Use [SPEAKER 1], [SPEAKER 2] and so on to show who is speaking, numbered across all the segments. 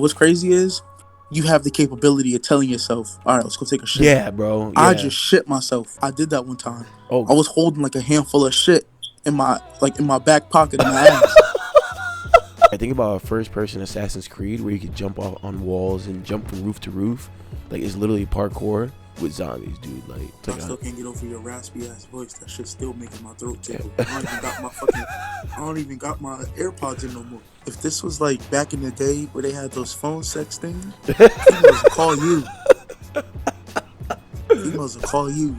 [SPEAKER 1] What's crazy is you have the capability of telling yourself, all right, let's go take a shit.
[SPEAKER 2] Yeah, bro.
[SPEAKER 1] I
[SPEAKER 2] Yeah.
[SPEAKER 1] just shit myself. I did that one time.
[SPEAKER 2] Oh.
[SPEAKER 1] I was holding like a handful of shit in my back pocket of my ass.
[SPEAKER 2] I think about a first-person Assassin's Creed where you could jump off on walls and jump from roof to roof. Like, it's literally parkour with zombies, dude. Like,
[SPEAKER 1] I still can't get over your raspy ass voice. That shit's still making my throat tickle. I don't even got my AirPods in no more. If this was like back in the day where they had those phone sex things, females would call you. Females would call you.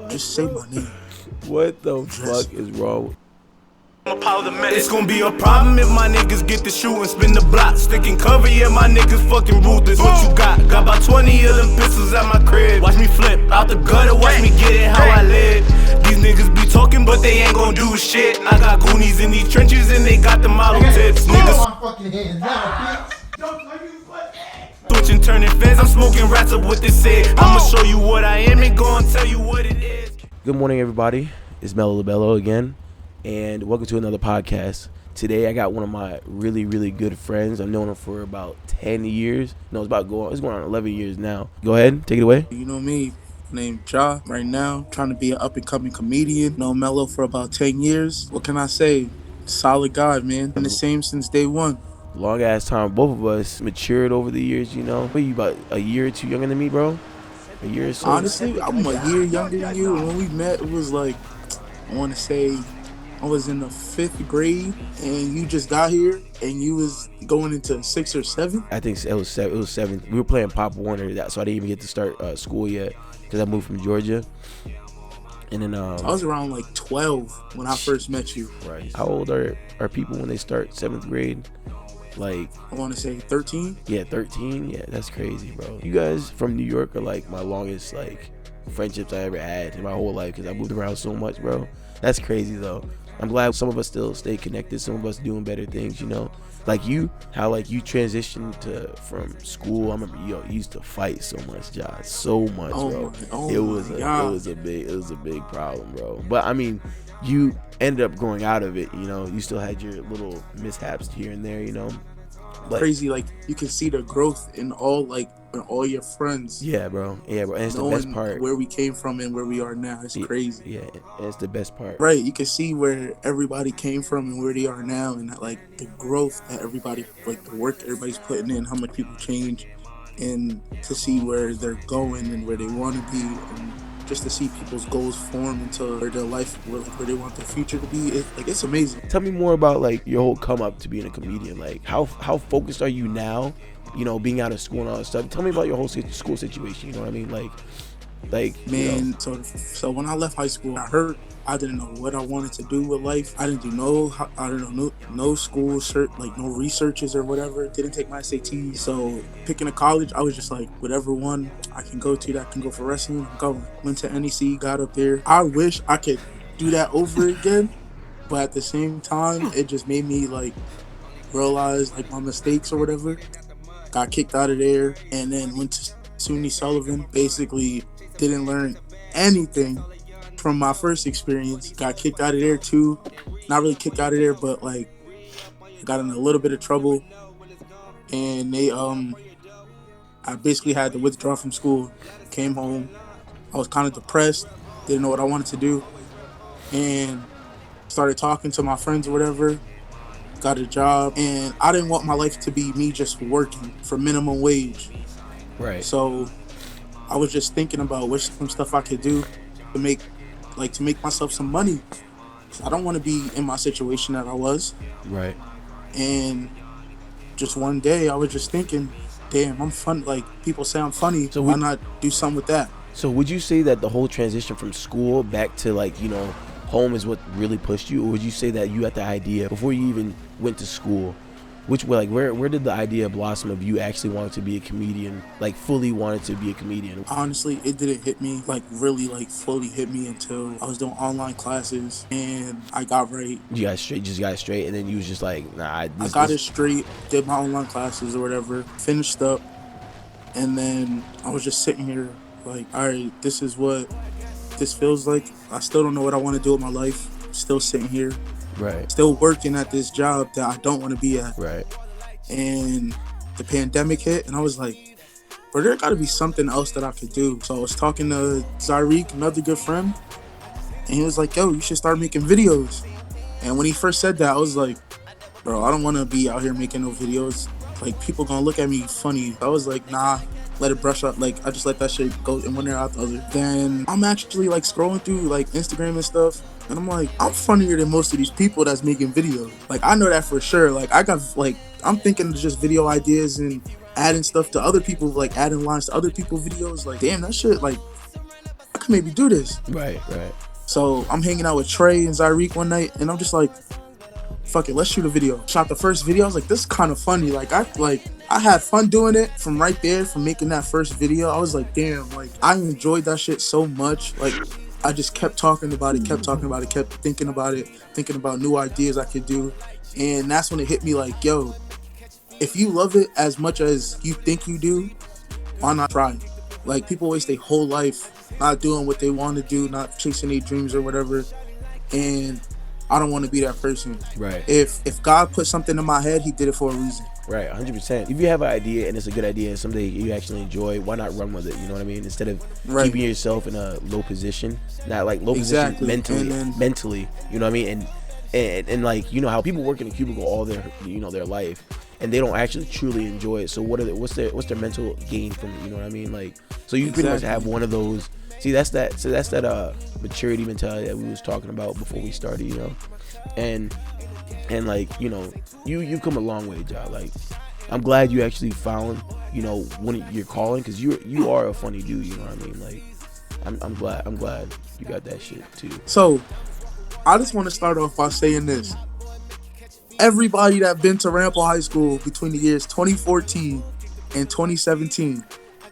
[SPEAKER 1] Just say my name.
[SPEAKER 2] What the fuck is wrong?
[SPEAKER 3] It's gonna be a problem if my niggas get the shoe and spin the block. Sticking cover, yeah, my niggas fucking ruthless. What you got? Got about 20 of them pistols at my crib. Watch me flip out the gutter, watch me get it how I live. These niggas be talking, but they ain't gonna do shit. I got goonies in these trenches and they got the model tips. Niggas switching, turning fans, I'm smoking rats up with this head. I'ma show you what I am and go and tell you what it is.
[SPEAKER 2] Good morning, everybody. It's Mello Labello again, and welcome to another podcast. Today, I got one of my really, really good friends. I've known him for about 10 years. No, it's going on 11 years now. Go ahead, take it away.
[SPEAKER 1] You know me, named Ja. Right now, trying to be an up-and-coming comedian. Known Mello for about 10 years. What can I say? Solid guy, man. Been the same since day one.
[SPEAKER 2] Long ass time. Both of us matured over the years, you know. What are you, about a year or two younger than me, bro? A year or so?
[SPEAKER 1] Honestly, I'm a year younger than you. When we met, it was like, I want to say, I was in the 5th grade, and you just got here, and you was going into 6th or 7th.
[SPEAKER 2] I think it was 7th. We were playing Pop Warner, so I didn't even get to start school yet because I moved from Georgia. And then
[SPEAKER 1] I was around like 12 when I first met you.
[SPEAKER 2] Right. How old are people when they start 7th grade? Like,
[SPEAKER 1] I want to say 13.
[SPEAKER 2] Yeah, 13. Yeah, that's crazy, bro. You guys from New York are like my longest like friendships I ever had in my whole life because I moved around so much, bro. That's crazy though. I'm glad some of us still stay connected. Some of us doing better things, you know. Like you, how like you transitioned from school. I remember you used to fight so much, Josh, so much, bro. It was a big problem, bro. But I mean, you ended up growing out of it, you know. You still had your little mishaps here and there, you know. But
[SPEAKER 1] crazy, like you can see the growth in all your friends.
[SPEAKER 2] Yeah, bro. And it's the best part.
[SPEAKER 1] Where we came from and where we are now. It's crazy.
[SPEAKER 2] Yeah, and it's the best part.
[SPEAKER 1] Right, you can see where everybody came from and where they are now, and like the growth that everybody, like the work everybody's putting in, how much people change, and to see where they're going and where they want to be, and just to see people's goals form into where their life, where they want their future to be. It's amazing.
[SPEAKER 2] Tell me more about like your whole come up to being a comedian. Like how focused are you now? You know, being out of school and all that stuff. Tell me about your whole school situation. You know what I mean? Like
[SPEAKER 1] man.
[SPEAKER 2] You know.
[SPEAKER 1] So when I left high school, I didn't know what I wanted to do with life. I didn't do no school no researches or whatever. Didn't take my SATs. So picking a college, I was just like, whatever one I can go to that can go for wrestling, I'm going. Went to NEC, got up there. I wish I could do that over again, but at the same time, it just made me like realize like my mistakes or whatever. Got kicked out of there, and then went to SUNY Sullivan. Basically, didn't learn anything from my first experience. Got kicked out of there too. Not really kicked out of there, but like got in a little bit of trouble, and they I basically had to withdraw from school. Came home. I was kind of depressed. Didn't know what I wanted to do, and started talking to my friends or whatever. Got a job, and I didn't want my life to be me just working for minimum wage.
[SPEAKER 2] Right.
[SPEAKER 1] So I was just thinking about some stuff I could do to make myself some money. I don't want to be in my situation that I was.
[SPEAKER 2] Right.
[SPEAKER 1] And just one day I was just thinking, damn, I'm fun. Like people say I'm funny. So why not do something with that?
[SPEAKER 2] So would you say that the whole transition from school back to like, you know, home is what really pushed you, or would you say that you had the idea before you even went to school? Which way, like where did the idea blossom of you actually wanting to be a comedian, like fully wanted to be a comedian?
[SPEAKER 1] Honestly, it didn't hit me, like really like fully hit me until I was doing online classes and I got right.
[SPEAKER 2] You got straight, and then you was just like, nah. I
[SPEAKER 1] got it straight, did my online classes or whatever, finished up, and then I was just sitting here like, all right, this is what this feels like. I still don't know what I want to do with my life. Still sitting here.
[SPEAKER 2] Right.
[SPEAKER 1] Still working at this job that I don't want to be at.
[SPEAKER 2] Right.
[SPEAKER 1] And the pandemic hit, and I was like, bro, there got to be something else that I could do. So I was talking to Zarik, another good friend, and he was like, yo, you should start making videos. And when he first said that, I was like, bro, I don't want to be out here making no videos. Like, people gonna look at me funny. I was like, nah, let it brush up. Like, I just let that shit go in one ear out the other. Then I'm actually like scrolling through like Instagram and stuff, and I'm like, I'm funnier than most of these people that's making videos. Like, I know that for sure. Like, I got like, I'm thinking of just video ideas and adding stuff to other people, like adding lines to other people's videos. Like, damn, that shit, like, I could maybe do this.
[SPEAKER 2] Right.
[SPEAKER 1] So I'm hanging out with Trey and Zarik one night, and I'm just like, fuck it, let's shoot a video. Shot the first video. I was like, this is kind of funny. Like I had fun doing it from right there, from making that first video. I was like, damn, like I enjoyed that shit so much. Like I just kept talking about it, kept thinking about it, thinking about new ideas I could do. And that's when it hit me like, yo, if you love it as much as you think you do, why not try? Like, people waste their whole life not doing what they want to do, not chasing their dreams or whatever. And I don't want to be that person.
[SPEAKER 2] Right.
[SPEAKER 1] If God put something in my head, he did it for a reason.
[SPEAKER 2] Right, 100%. If you have an idea and it's a good idea and someday you actually enjoy, why not run with it? You know what I mean? Instead of keeping yourself in a low position, not like low position mentally. You know what I mean? And like, you know how people work in a cubicle all their their life, and they don't actually truly enjoy it. So what's their mental gain from it? You know what I mean? Like, so you pretty much have one of those. See, that's that maturity mentality that we was talking about before we started. You know, and like, you know, you've come a long way, Ja. Like, I'm glad you actually found, when you're calling, because you are a funny dude. You know what I mean? Like, I'm glad you got that shit too.
[SPEAKER 1] So I just want to start off by saying this. Everybody that been to Rample High School between the years 2014 and 2017,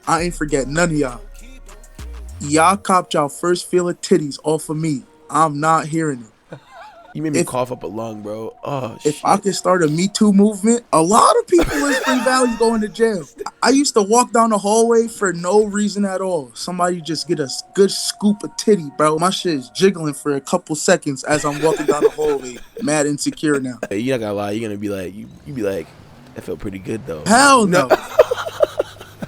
[SPEAKER 1] I ain't forget none of y'all. Y'all copped y'all first feel of titties off of me. I'm not hearing it.
[SPEAKER 2] You made me cough up a lung, bro. Oh, shit.
[SPEAKER 1] If I could start a Me Too movement, a lot of people in Spring Valley going to jail. I used to walk down the hallway for no reason at all. Somebody just get a good scoop of titty, bro. My shit is jiggling for a couple seconds as I'm walking down the hallway. Mad insecure now.
[SPEAKER 2] Hey, you're not gonna lie. You're gonna be like, you be like, that felt pretty good though.
[SPEAKER 1] Hell no.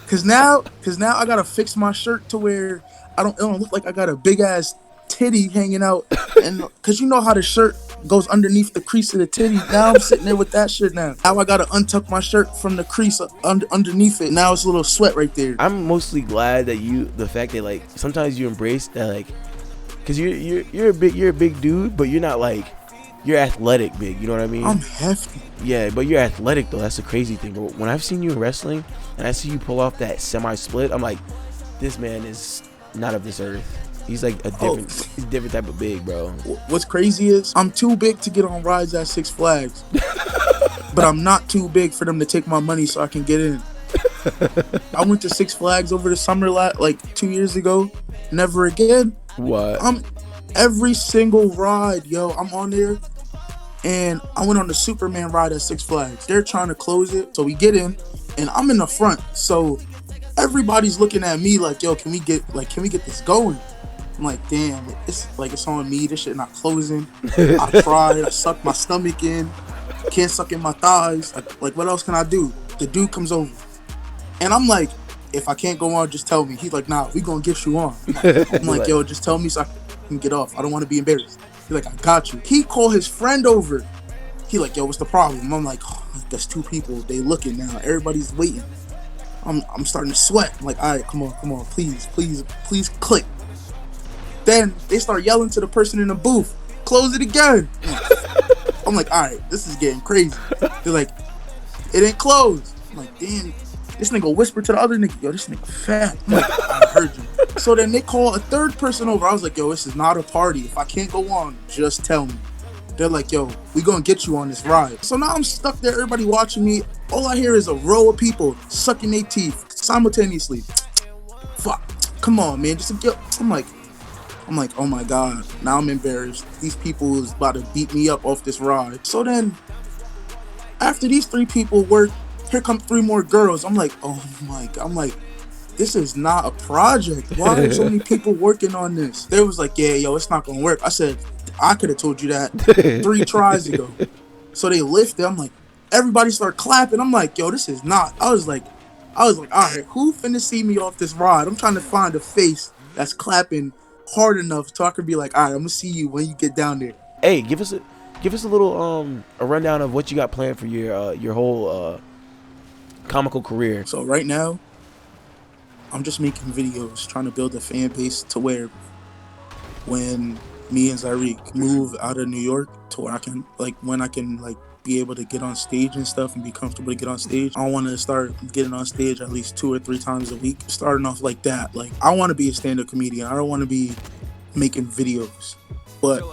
[SPEAKER 1] Cause now I gotta fix my shirt to where it don't look like I got a big ass titty hanging out, and cause you know how the shirt goes underneath the crease of the titty. Now I'm sitting there with that shit now. Now I gotta untuck my shirt from the crease underneath it. Now it's a little sweat right there.
[SPEAKER 2] I'm mostly glad that the fact that like sometimes you embrace that, like, cause you're a big dude, but you're not like, you're athletic big. You know what I mean?
[SPEAKER 1] I'm hefty.
[SPEAKER 2] Yeah, but you're athletic though. That's the crazy thing, bro. When I've seen you in wrestling and I see you pull off that semi-split, I'm like, this man is not of this earth. He's like he's a different type of big, bro.
[SPEAKER 1] What's crazy is I'm too big to get on rides at Six Flags, but I'm not too big for them to take my money so I can get in. I went to Six Flags over the summer, like 2 years ago. Never again.
[SPEAKER 2] What?
[SPEAKER 1] Every single ride, yo, I'm on there. And I went on the Superman ride at Six Flags. They're trying to close it, so we get in, and I'm in the front. So everybody's looking at me like, yo, can we get this going? I'm like, damn, it's on me. This shit not closing. I tried. I sucked my stomach in. Can't suck in my thighs. Like, what else can I do? The dude comes over, and I'm like, if I can't go on, just tell me. He's like, nah, we gonna get you on. I'm like, yo, just tell me so I can get off. I don't want to be embarrassed. He's like, I got you. He called his friend over. He like, yo, what's the problem? I'm like, oh, there's two people. They looking now. Everybody's waiting. I'm starting to sweat. I'm like, all right, come on, please, click. Then they start yelling to the person in the booth, close it again. I'm like, all right, this is getting crazy. They're like, it ain't closed. I'm like, damn. This nigga whispered to the other nigga, yo, this nigga fat. I'm like, I heard you. So then they call a third person over. I was like, yo, this is not a party. If I can't go on, just tell me. They're like, yo, we gonna get you on this ride. So now I'm stuck there, everybody watching me. All I hear is a row of people sucking their teeth simultaneously. Fuck, come on, man. I'm like, oh my God, now I'm embarrassed. These people is about to beat me up off this ride. So then, after these three people work, here come three more girls. I'm like, oh my God. I'm like, this is not a project. Why are so many people working on this? They was like, yeah, yo, it's not gonna work. I said, I could have told you that 3 tries ago. So they lifted. I'm like, Everybody started clapping. I'm like, yo, this is not. I was like, all right, who finna see me off this ride? I'm trying to find a face that's clapping hard enough so I could be like, all right, I'm gonna see you when you get down there.
[SPEAKER 2] Hey, give us a little a rundown of what you got planned for your whole comical career.
[SPEAKER 1] So right now, I'm just making videos, trying to build a fan base to where when me and Zyreek move out of New York to where I can when I can be able to get on stage and stuff and be comfortable to get on stage. I want to start getting on stage at least 2 or 3 times a week, starting off like that. Like I want to be a stand-up comedian. I don't want to be making videos. But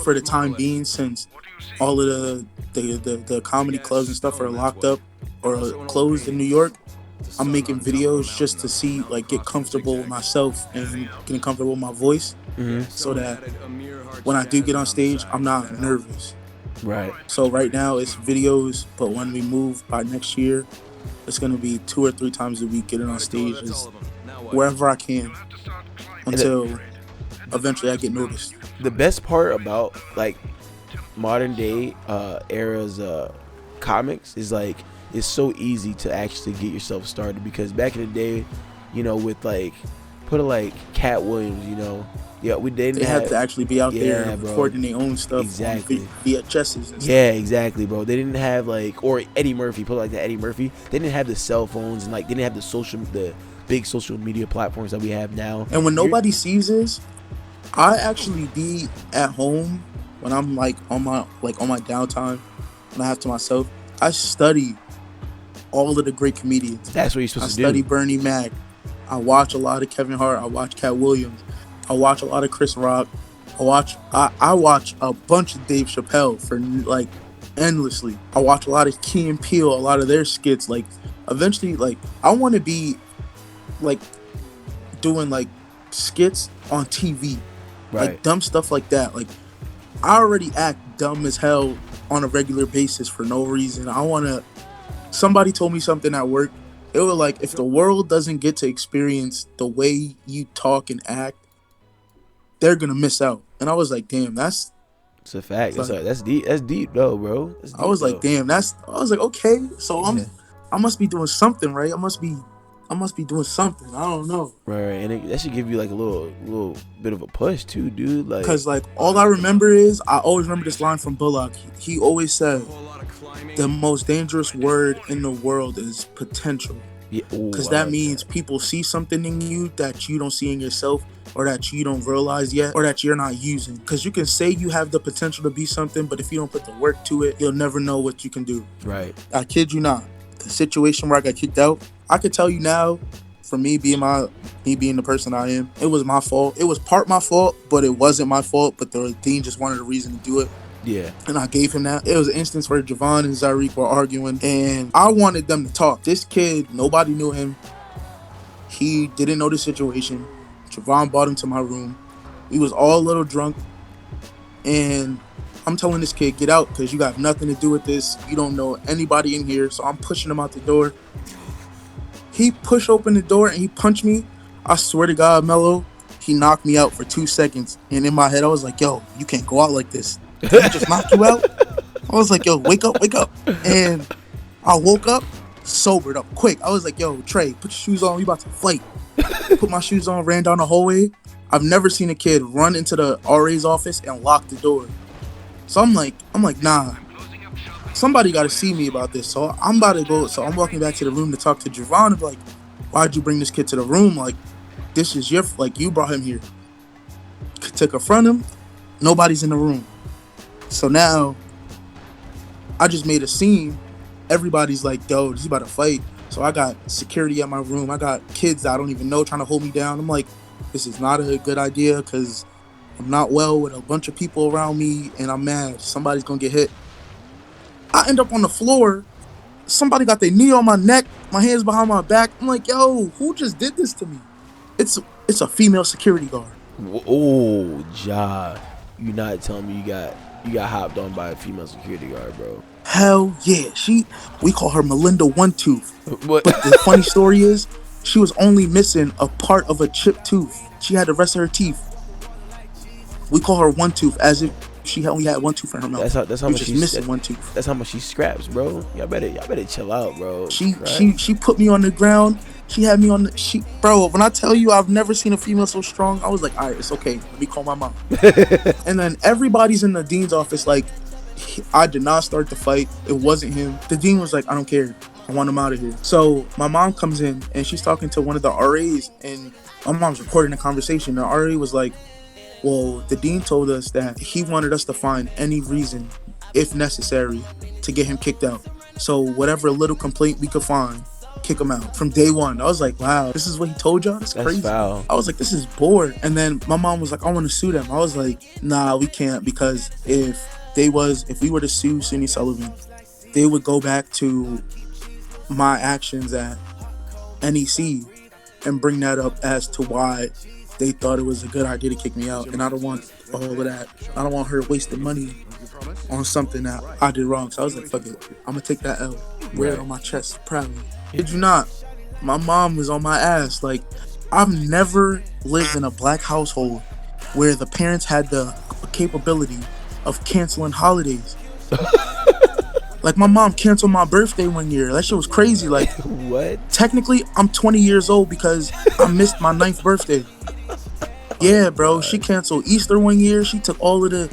[SPEAKER 1] for the time being, since all of the comedy clubs and stuff are locked up or closed in New York, I'm making videos just to see get comfortable with myself and getting comfortable with my voice, so that when I do get on stage, I'm not nervous.
[SPEAKER 2] Right.
[SPEAKER 1] So right now it's videos, but when we move by next year, it's gonna be 2 or 3 times a week getting on stages wherever I can until eventually I get noticed.
[SPEAKER 2] The best part about modern day era's comics is it's so easy to actually get yourself started, because back in the day, with Cat Williams, we didn't
[SPEAKER 1] They had to actually be out there
[SPEAKER 2] bro.
[SPEAKER 1] recording their own stuff
[SPEAKER 2] Exactly.
[SPEAKER 1] on VHSs and stuff.
[SPEAKER 2] Yeah, exactly, bro. They didn't have or Eddie Murphy, put it like that, Eddie Murphy. They didn't have the cell phones and they didn't have the big social media platforms that we have now.
[SPEAKER 1] And when nobody sees this, I actually be at home when I'm on my downtime, when I have to myself. I study all of the great comedians.
[SPEAKER 2] That's what you're supposed to do.
[SPEAKER 1] I study Bernie Mac. I watch a lot of Kevin Hart. I watch Cat Williams. I watch a lot of Chris Rock. I watch a bunch of Dave Chappelle for endlessly. I watch a lot of Key and Peele, a lot of their skits. Eventually, I want to be doing skits on TV,
[SPEAKER 2] right?
[SPEAKER 1] Dumb stuff like that. I already act dumb as hell on a regular basis for no reason. Somebody told me something at work. It was if the world doesn't get to experience the way you talk and act, they're gonna miss out. And I was like, damn, it's
[SPEAKER 2] a fact. That's deep. That's deep though, bro. Deep,
[SPEAKER 1] I was like, damn, I was like, okay, so I must be doing something, right? I must be doing something. I don't know.
[SPEAKER 2] Right, and that should give you a little bit of a push too, dude.
[SPEAKER 1] Because all I remember is, I always remember this line from Bullock. He always said, the most dangerous word in the world is potential. Because that means people see something in you that you don't see in yourself, or that you don't realize yet, or that you're not using. Because you can say you have the potential to be something, but if you don't put the work to it, you'll never know what you can do.
[SPEAKER 2] Right.
[SPEAKER 1] I kid you not. The situation where I got kicked out, I could tell you now, for me being the person I am, it was my fault. It was part my fault, but it wasn't my fault. But the dean just wanted a reason to do it.
[SPEAKER 2] Yeah.
[SPEAKER 1] And I gave him that. It was an instance where Javon and Zyreek were arguing, and I wanted them to talk. This kid, nobody knew him. He didn't know the situation. Javon brought him to my room. We was all a little drunk, and I'm telling this kid, get out, because you got nothing to do with this. You don't know anybody in here. So I'm pushing him out the door. He pushed open the door and he punched me. I swear to God, Mello, he knocked me out for 2 seconds. And in my head, I was like, yo, you can't go out like this. Did he just knock you out? I was like, yo, wake up, wake up. And I woke up, sobered up quick. I was like, yo, Trey, put your shoes on. We about to fight. Put my shoes on, ran down the hallway. I've never seen a kid run into the RA's office and lock the door. So I'm like, nah. Somebody got to see me about this. So I'm about to go. So I'm walking back to the room to talk to Javon and be like, why'd you bring this kid to the room? This is you brought him here. To confront him, nobody's in the room. So now I just made a scene. Everybody's like, yo, he's about to fight. So I got security at my room. I got kids that I don't even know trying to hold me down. I'm like, this is not a good idea, because I'm not well with a bunch of people around me and I'm mad. Somebody's going to get hit. I end up on the floor. Somebody got their knee on my neck. My hands behind my back. I'm like, yo, who just did this to me? It's a female security guard.
[SPEAKER 2] Oh, Ja. You not telling me you got hopped on by a female security guard, bro?
[SPEAKER 1] Hell yeah. We call her Melinda One Tooth.
[SPEAKER 2] What?
[SPEAKER 1] But the funny story is, she was only missing a part of a chipped tooth. She had the rest of her teeth. We call her One Tooth, as if She only had one tooth in her mouth.
[SPEAKER 2] That's how
[SPEAKER 1] She
[SPEAKER 2] much
[SPEAKER 1] was just missing one tooth.
[SPEAKER 2] That's how much she scraps, bro. Y'all better chill out, bro.
[SPEAKER 1] She put me on the ground. She had me on the bro. When I tell you I've never seen a female so strong, I was like, all right, it's okay. Let me call my mom. And then everybody's in the dean's office like, I did not start the fight. It wasn't him. The dean was like, I don't care. I want him out of here. So my mom comes in and she's talking to one of the RAs, and my mom's recording the conversation. The RA was like, well, the dean told us that he wanted us to find any reason, if necessary, to get him kicked out. So whatever little complaint we could find, kick him out from day one. I was like, wow, this is what he told y'all? That's crazy.
[SPEAKER 2] Foul.
[SPEAKER 1] I was like, this is bored. And then my mom was like, I want to sue them. I was like, nah, we can't, because if we were to sue Cindy Sullivan, they would go back to my actions at NEC and bring that up as to why they thought it was a good idea to kick me out. And I don't want all of that. I don't want her wasting money on something that I did wrong. So I was like, fuck it. I'm going to take that L. Wear it on my chest proudly. Did you not? My mom was on my ass. Like, I've never lived in a black household where the parents had the capability of canceling holidays. Like, my mom canceled my birthday one year. That shit was crazy. Like,
[SPEAKER 2] what?
[SPEAKER 1] Technically, I'm 20 years old because I missed my 9th birthday. Yeah, bro. She canceled Easter one year. She took all of the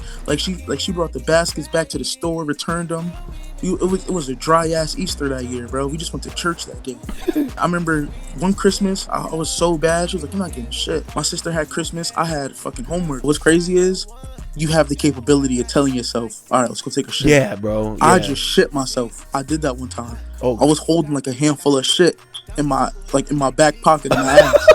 [SPEAKER 1] she brought the baskets back to the store, returned them. It was a dry ass Easter that year, bro. We just went to church that day. I remember one Christmas, I was so bad. She was like, "You're not getting shit." My sister had Christmas. I had fucking homework. What's crazy is, you have the capability of telling yourself, all right, let's go take a shit.
[SPEAKER 2] Yeah, bro. Yeah.
[SPEAKER 1] I just shit myself. I did that one time. Oh. I was holding like a handful of shit in my back pocket in my ass.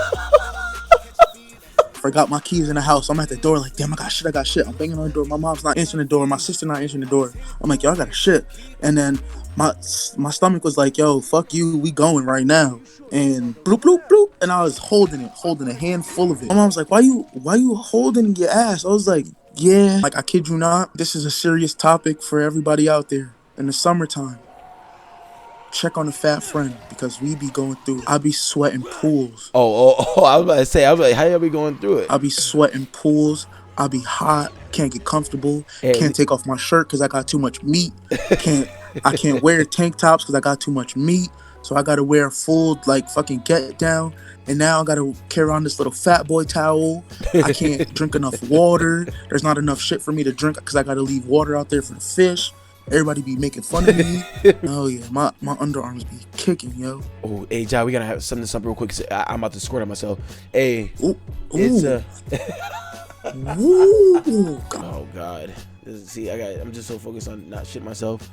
[SPEAKER 1] Forgot my keys in the house. I'm at the door like, damn, I got shit. I'm banging on the door. My mom's not answering the door. My sister not answering the door. I'm like, yo, I got a shit. And then my stomach was like, yo, fuck you. We going right now. And bloop, bloop, bloop. And I was holding a handful of it. My mom's like, why you holding your ass? I was like, yeah. Like, I kid you not. This is a serious topic for everybody out there. In the summertime, check on a fat friend, because we be going through it. I be sweating pools.
[SPEAKER 2] Oh, I was about to say, how y'all be going through it?
[SPEAKER 1] I be sweating pools. I be hot. Can't get comfortable. Can't take off my shirt because I got too much meat. I can't wear tank tops because I got too much meat. So I gotta wear a full fucking get down. And now I gotta carry around this little fat boy towel. I can't drink enough water. There's not enough shit for me to drink because I gotta leave water out there for the fish. Everybody be making fun of me. Oh yeah, my underarms be kicking, yo.
[SPEAKER 2] Oh, hey, Jai, we gotta have something real quick. Cause I'm about to squirt on myself. Hey,
[SPEAKER 1] it's
[SPEAKER 2] oh God. See, I'm just so focused on not shit myself.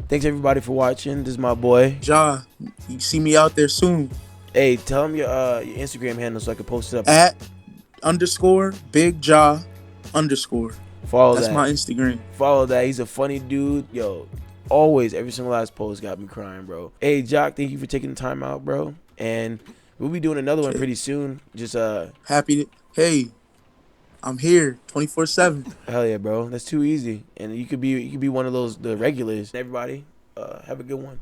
[SPEAKER 2] Thanks everybody for watching. This is my boy
[SPEAKER 1] Ja. You see me out there soon.
[SPEAKER 2] Hey, tell him your Instagram handle so I can post it up.
[SPEAKER 1] At _Big Ja _
[SPEAKER 2] Follow
[SPEAKER 1] That's
[SPEAKER 2] that.
[SPEAKER 1] my Instagram.
[SPEAKER 2] Follow that. He's a funny dude. Yo, always, every single last post got me crying, bro. Hey, Jock, thank you for taking the time out, bro. And we'll be doing another one pretty soon. Just
[SPEAKER 1] happy to. Hey, I'm here 24/7.
[SPEAKER 2] Hell yeah, bro. That's too easy. And you could be one of the regulars. Everybody, have a good one.